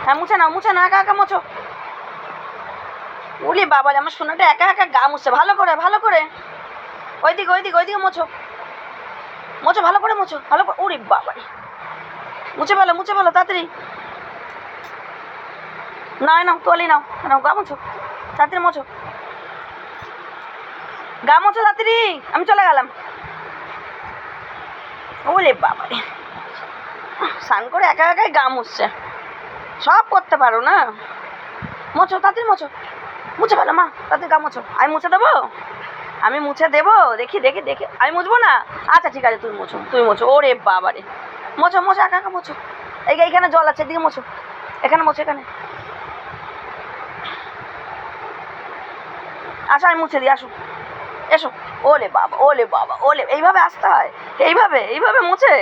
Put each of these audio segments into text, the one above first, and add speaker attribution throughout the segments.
Speaker 1: হ্যাঁ মুছে নাও একা একা মোছো। ওরে বাবা আমার সোনাটা একা একা গা মুছছে। ভালো করে ওইদিকে মোছো ভালো করে মোছো ভালো করে। ওরে বাবা মুছে ফেলো তাড়াতাড়ি। নাও তোয়ালি নাও গা মোছো তাড়াতাড়ি মোছো। গা মোছো তাড়াতাড়ি, আমি চলে গেলাম। ওরে বাবা স্নান করে একা একাই গা মুছছে। সব করতে পারো না। মোছো তাড়াতাড়ি মুছে ফেলো মা, তাড়াতাড়ি গা মোছো। আমি মুছে দেবো দেখি আমি মুছবো না। আচ্ছা ঠিক আছে তুই মোছো। ওরে বাবা রে মোছো একা একা মোছো। এইখানে জল আছে, এদিকে মোছো, এখানে আসো আমি মুছে দিই, এসো। ওলে বাবা এইভাবে আসতে হয়? এইভাবে মুছে?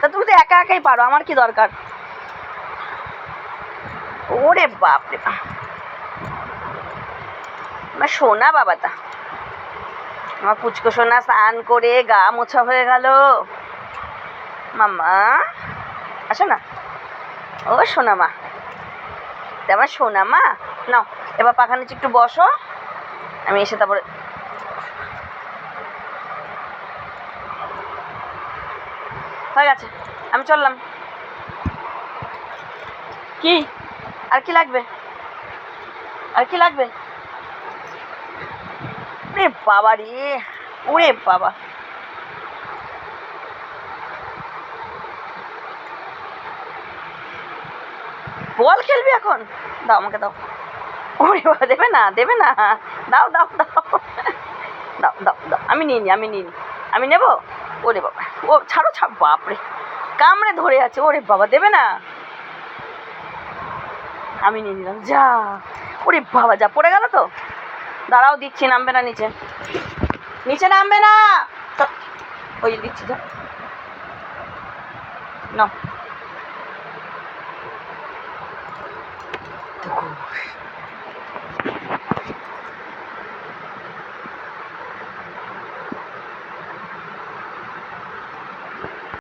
Speaker 1: তা তুমি তো একা একাই পারো, আমার কি দরকার? ওরে বাপরে আমার সোনা বাবাটা, আমার পুচকো সোনা স্নান করে গা মোছা হয়ে গেল। মাম্মা আসো না, ও সোনা মা, আমার সোনা মা। নাও এবার পাখা নিচে একটু বসো, আমি এসে তারপরে। হয়ে গেছে, আমি চললাম। কি আর কি লাগবে? ওরে বাবা রে, ওরে বাবা বল খেলবি এখন? দাও আমাকে দাও। ওরে বাবা দেবে না দাও আমি নিয়ে নি আমি নেবো। ওরে বাবা ও ছাড়ো বাপরে কামড়ে ধরে আছে। ওরে বাবা দেবে না, আমি নিয়ে নিলাম। যা ওরে বাবা যা পড়ে গেল তো। দাঁড়াও দিচ্ছি, নামবে না নিচে নামবে না। ওই দিচ্ছি যা নাও।